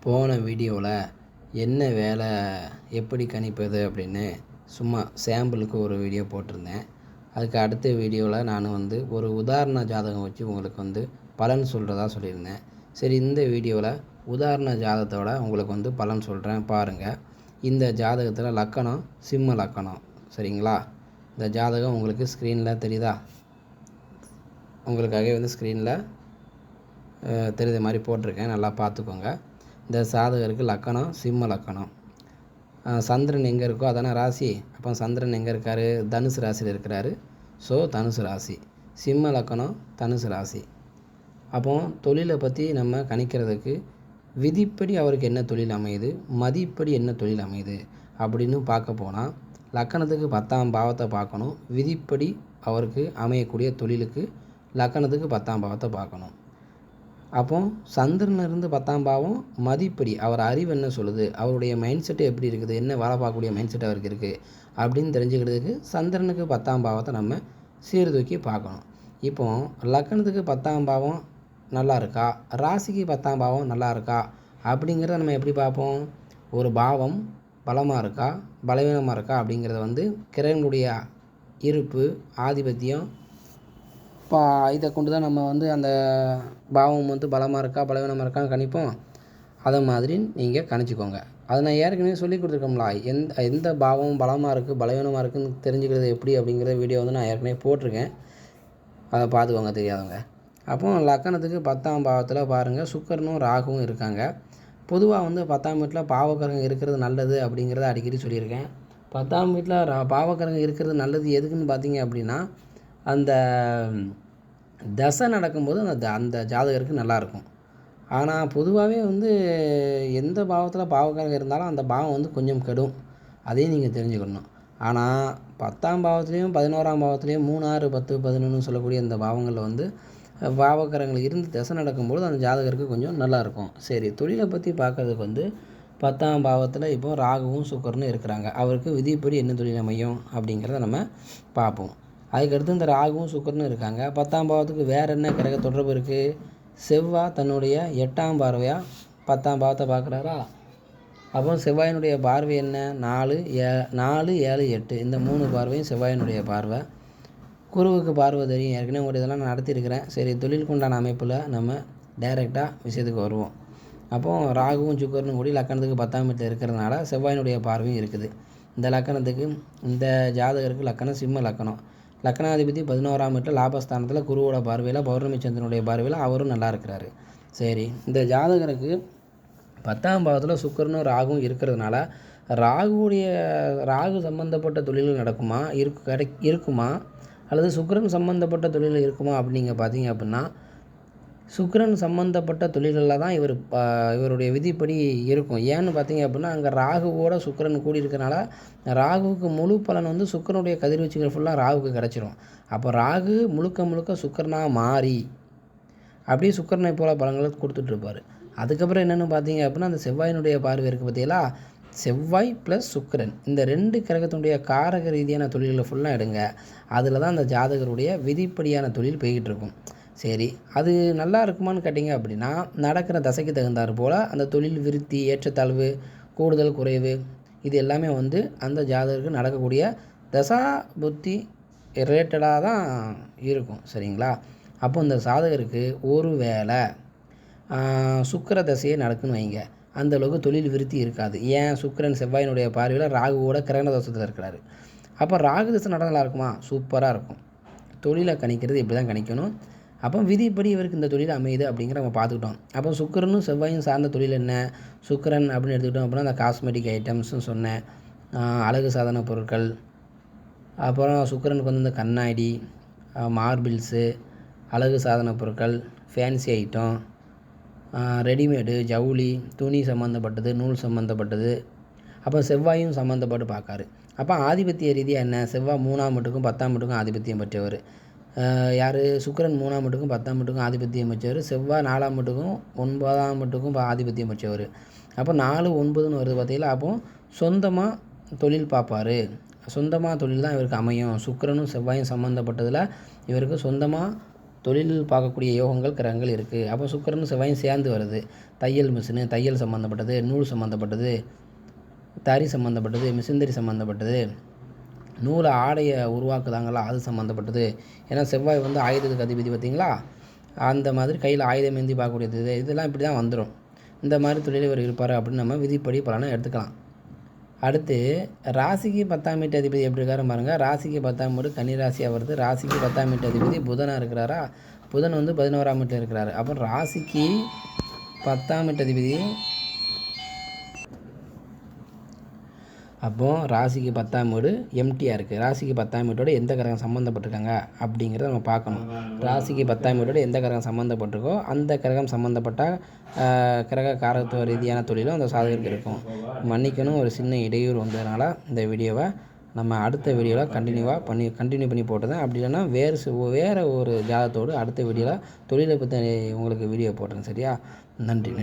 போன வீடியோவில் என்ன வேலை எப்படி கணிப்பது அப்படின்னு சும்மா சாம்பிளுக்கு ஒரு வீடியோ போட்டிருந்தேன். அதுக்கு அடுத்த வீடியோவில் நான் ஒரு உதாரண ஜாதகம் வச்சு உங்களுக்கு பலன் சொல்கிறதா சொல்லியிருந்தேன். சரி, இந்த வீடியோவில் உதாரண ஜாதகத்தோட உங்களுக்கு பலன் சொல்கிறேன் பாருங்கள். இந்த ஜாதகத்தில் லக்கணம் சிம்ம லக்கணம். சரிங்களா? இந்த ஜாதகம் உங்களுக்கு ஸ்க்ரீனில் தெரியுதா? உங்களுக்காகவே ஸ்க்ரீனில் தெரியுத மாதிரி போட்டிருக்கேன், நல்லா பார்த்துக்கோங்க. இந்த ஜாதகருக்கு லக்கணம் சிம்ம லக்கணம். சந்திரன் எங்கே இருக்கோ அதானே ராசி. அப்போ சந்திரன் எங்கே இருக்கார்? தனுசு ராசியில் இருக்கிறாரு. ஸோ தனுசு ராசி. சிம்ம லக்கணம் தனுசு ராசி. அப்போ தொழிலை பற்றி நம்ம கணிக்கிறதுக்கு விதிப்படி அவருக்கு என்ன தொழில் அமையுது, மதிப்படி என்ன தொழில் அமையுது அப்படின்னு பார்க்க போனால் லக்கணத்துக்கு 10ஆம் பாவத்தை பார்க்கணும். விதிப்படி அவருக்கு அமையக்கூடிய தொழிலுக்கு லக்கணத்துக்கு 10ஆம் பாவத்தை பார்க்கணும். அப்போ சந்திரனிலிருந்து 10ஆம் பாவம் மதிப்படி அவர் அறிவு என்ன சொல்லுது, அவருடைய மைண்ட் செட்டு எப்படி இருக்குது, என்ன வேலை பார்க்கக்கூடிய மைண்ட் செட் அவருக்கு இருக்குது அப்படின்னு தெரிஞ்சுக்கிறதுக்கு சந்திரனுக்கு 10ஆம் பாவத்தை நம்ம சீர்தூக்கி பார்க்கணும். இப்போ லக்கணத்துக்கு 10ஆம் பாவம் நல்லா இருக்கா, ராசிக்கு 10ஆம் பாவம் நல்லா இருக்கா அப்படிங்கிறத நம்ம எப்படி பார்ப்போம்? ஒரு பாவம் பலமாக இருக்கா பலவீனமாக இருக்கா அப்படிங்கிறத கிரகங்களுடைய இருப்பு ஆதிபத்தியம் இதை கொண்டு தான் நம்ம அந்த பாவம் பலமாக இருக்கா பலவீனமாக இருக்கான்னு கணிப்போம். அதை மாதிரி நீங்கள் கணிச்சிக்கோங்க. அதை நான் ஏற்கனவே சொல்லி கொடுத்துருக்கோம்ல, எந்த பாவம் பலமாக இருக்குது பலவீனமாக இருக்குதுன்னு தெரிஞ்சுக்கிறது எப்படி அப்படிங்கிற வீடியோ நான் ஏற்கனவே போட்டிருக்கேன். அதை பார்த்துக்கோங்க தெரியாதவங்க. அப்போ லக்கணத்துக்கு 10ஆம் பாவத்தில் பாருங்கள், சுக்கிரனும் ராகுவும் இருக்காங்க. பொதுவாக 10ஆம் வீட்டில் பாவக்கிரகம் இருக்கிறது நல்லது அப்படிங்கிறத அடிக்கடி சொல்லியிருக்கேன். 10ஆம் வீட்டில் பாவக்கிரகம் இருக்கிறது நல்லது எதுக்குன்னு பார்த்தீங்க அப்படின்னா, அந்த தசை நடக்கும்போது அந்த ஜாதகருக்கு நல்லாயிருக்கும். ஆனால் பொதுவாகவே எந்த பாவத்தில் பாவக்கிரகம் இருந்தாலும் அந்த பாவம் கொஞ்சம் கெடும். அதையும் நீங்கள் தெரிஞ்சுக்கணும். ஆனால் 10ஆம் பாவத்துலேயும் 11ஆம் பாவத்துலேயும் 3, 6, 10, 11 சொல்லக்கூடிய இந்த பாவங்களில் பாவக்கிரகங்கள் இருந்து தசை நடக்கும்போது அந்த ஜாதகருக்கு கொஞ்சம் நல்லாயிருக்கும். சரி, தொழிலை பற்றி பார்க்கறதுக்கு 10ஆம் பாவத்தில் இப்போ ராகுவும் சுக்கிரனும் இருக்கிறாங்க. அவருக்கு விதிப்படி என்ன தொழில் அமையும் அப்படிங்கிறத நம்ம பார்ப்போம். அதுக்கடுத்து இந்த ராகுவும் சுக்கிரனும் இருக்காங்க. 10ஆம் பாவத்துக்கு வேறு என்ன கிரக தொடர்பு இருக்குது? செவ்வாய் தன்னுடைய 8ஆம் பார்வையாக 10ஆம் பாவத்தை பார்க்குறாரா? அப்போ செவ்வாயினுடைய பார்வை என்ன? 4, 7, 8 இந்த 3 பார்வையும் செவ்வாயினுடைய பார்வை. குருவுக்கு பார்வை தெரியும், ஏற்கனவே உங்களுடைய இதெல்லாம் நான் நடத்தியிருக்கிறேன். சரி, தொழிலுக்கு உண்டான அமைப்பில் நம்ம டைரெக்டாக விஷயத்துக்கு வருவோம். அப்போது ராகுவும் சுக்கிரனும் கூடி லக்கணத்துக்கு 10ஆம் வீட்டில் இருக்கிறதுனால செவ்வாயினுடைய பார்வையும் இருக்குது. இந்த லக்கணத்துக்கு இந்த ஜாதகருக்கு லக்கணம் சிம்ம லக்கணம். லக்கணாதிபதி 11ஆம் வீட்டில் லாபஸ்தானத்தில் குருவோட பார்வையில் பௌர்ணமி சந்திரனுடைய பார்வையில் அவரும் நல்லா இருக்கிறாரு. சரி, இந்த ஜாதகருக்கு 10ஆம் பாவத்தில் சுக்கிரனும் ராகுவும் இருக்கிறதுனால ராகு சம்பந்தப்பட்ட தொழில்கள் நடக்குமா இருக்குமா அல்லது சுக்கிரன் சம்பந்தப்பட்ட தொழில்கள் இருக்குமா அப்படிங்க பார்த்தீங்க அப்படின்னா, சுக்கிரன் சம்பந்தப்பட்ட தொழில்களில் தான் இவருடைய விதிப்படி இருக்கும். ஏன்னு பார்த்தீங்க அப்படின்னா, அங்கே ராகுவோட சுக்கிரன் கூடி இருக்கிறனால ராகுவுக்கு முழு பலன் சுக்கிரனுடைய கதிர்வீச்சுகள் ஃபுல்லாக ராகுவுக்கு கிடச்சிரும். அப்போ ராகு முழுக்க சுக்கிரனாக மாறி அப்படியே சுக்கிரனை போல பலன்களை கொடுத்துட்ருப்பார். அதுக்கப்புறம் என்னென்னு பார்த்தீங்க அப்படின்னா, அந்த செவ்வாயினுடைய பார்வை இருக்குது பார்த்தீங்களா? செவ்வாய் ப்ளஸ் சுக்கிரன் இந்த 2 கிரகத்தினுடைய காரக ரீதியான தொழில்களை ஃபுல்லாக எடுங்க. அதில் தான் அந்த ஜாதகருடைய விதிப்படியான தொழில் போய்கிட்டு இருக்கும். சரி, அது நல்லா இருக்குமான்னு கேட்டிங்க அப்படின்னா, நடக்கிற தசைக்கு தகுந்தாற் போல் அந்த தொழில் விருத்தி ஏற்றத்தாழ்வு கூடுதல் குறைவு இது எல்லாமே அந்த ஜாதகருக்கு நடக்கக்கூடிய தசா புத்தி ரிலேட்டடாக தான் இருக்கும். சரிங்களா? அப்போ இந்த ஜாதகருக்கு ஒரு வேளை சுக்கிர தசையை நடக்குன்னு வைங்க, அந்தளவுக்கு தொழில் விருத்தி இருக்காது. ஏன்? சுக்கிரன் செவ்வாயினுடைய பார்வையில் ராகுவோட கிரகண தோஷத்தில் இருக்கிறாரு. அப்போ ராகு தசை நடந்தா இருக்குமா? சூப்பராக இருக்கும். தொழிலை கணிக்கிறது இப்படி தான் கணிக்கணும். அப்போ விதிப்படி இவருக்கு இந்த தொழில் அமையுது அப்படிங்கிற நம்ம பார்த்துக்கிட்டோம். அப்போ சுக்கிரனும் செவ்வாயும் சார்ந்த தொழில் என்ன? சுக்கிரன் அப்படின்னு எடுத்துக்கிட்டோம் அப்படின்னா அந்த காஸ்மெட்டிக் ஐட்டம்ஸ்னு சொன்னேன், அழகு சாதன பொருட்கள். அப்புறம் சுக்கிரனுக்கு இந்த கண்ணாடி, மார்பிள்ஸு, அழகு சாதன பொருட்கள், ஃபேன்சி ஐட்டம், ரெடிமேடு, ஜவுளி, துணி சம்மந்தப்பட்டது, நூல் சம்மந்தப்பட்டது. அப்போ செவ்வாயும் சம்மந்தப்பட்டு பார்க்காரு. அப்போ ஆதிபத்திய ரீதியாக என்ன? செவ்வாய் 3ஆம் வீட்டுக்கும் 10ஆம் வீட்டுக்கும் ஆதிபத்தியம் பெற்றவர். யார்? சுக்கிரன் 3ஆம் வீட்டுக்கும் 10ஆம் வீட்டுக்கும் ஆதிபத்தியம் பெற்றவர். செவ்வாய் 4ஆம் வீட்டுக்கும் 9ஆம் வீட்டுக்கும் ஆதிபத்தியம் பெற்றவர். அப்போ 4, 9ன்னு வருது பார்த்தீங்களா? அப்போது சொந்தமாக தொழில் பார்ப்பார். சொந்தமாக தொழில் தான் இவருக்கு அமையும். சுக்கிரனும் செவ்வாயும் சம்மந்தப்பட்டதில் இவருக்கு சொந்தமாக தொழில் பார்க்கக்கூடிய யோகங்கள் கிரகங்கள் இருக்குது. அப்போ சுக்கிரனும் செவ்வாயும் சேர்ந்து வருது. தையல் மிஷினு, தையல் சம்மந்தப்பட்டது, நூல் சம்மந்தப்பட்டது, தறி சம்மந்தப்பட்டது, மிஷினரி சம்மந்தப்பட்டது, நூலை ஆடையை உருவாக்குதாங்களா அது சம்மந்தப்பட்டது. ஏன்னா செவ்வாய் வந்து ஆயுதத்துக்கு அதிபதி பார்த்திங்களா, அந்த மாதிரி கையில் ஆயுதம் ஏந்தி பார்க்கக்கூடியது இதெல்லாம் இப்படி தான் வந்துடும். இந்த மாதிரி தொழில் இவர் இருப்பார் அப்படின்னு நம்ம விதிப்படி பலனை எடுத்துக்கலாம். அடுத்து ராசிக்கு 10ஆம் வீட்டு அதிபதி எப்படி இருக்காரு பாருங்கள். ராசிக்கு 10ஆம் வீடு கன்னி ராசியாக வருது. ராசிக்கு 10ஆம் வீட்டு அதிபதி புதனாக இருக்கிறாரா. புதன் வந்து 11ஆம் வீட்டில் இருக்கிறாரு. அப்போ ராசிக்கு 10ஆம் வீட்டு அதிபதி அப்போது ராசிக்கு 10ஆம் வீடு எம்டியாக இருக்குது. ராசிக்கு 10ஆம் வீட்டோட எந்த கிரகம் சம்மந்தப்பட்டிருக்காங்க அப்படிங்கிறத நம்ம பார்க்கணும். ராசிக்கு 10ஆம் வீட்டோட எந்த கிரகம் சம்மந்தப்பட்டிருக்கோ அந்த கிரகம் சம்மந்தப்பட்ட கிரக காரத்துவ ரீதியான தொழிலும் அந்த சாதகருக்கு இருக்கும். மன்னிக்கணும், ஒரு சின்ன இடையூறு வந்ததுனால இந்த வீடியோவை நம்ம அடுத்த வீடியோவில் கண்டினியூ பண்ணி போட்டுதான். அப்படி இல்லைன்னா வேறு ஒரு ஜாதகத்தோடு அடுத்த வீடியோவில் தொழிலை பற்றி உங்களுக்கு வீடியோ போட்டுறேன். சரியா? நன்றி.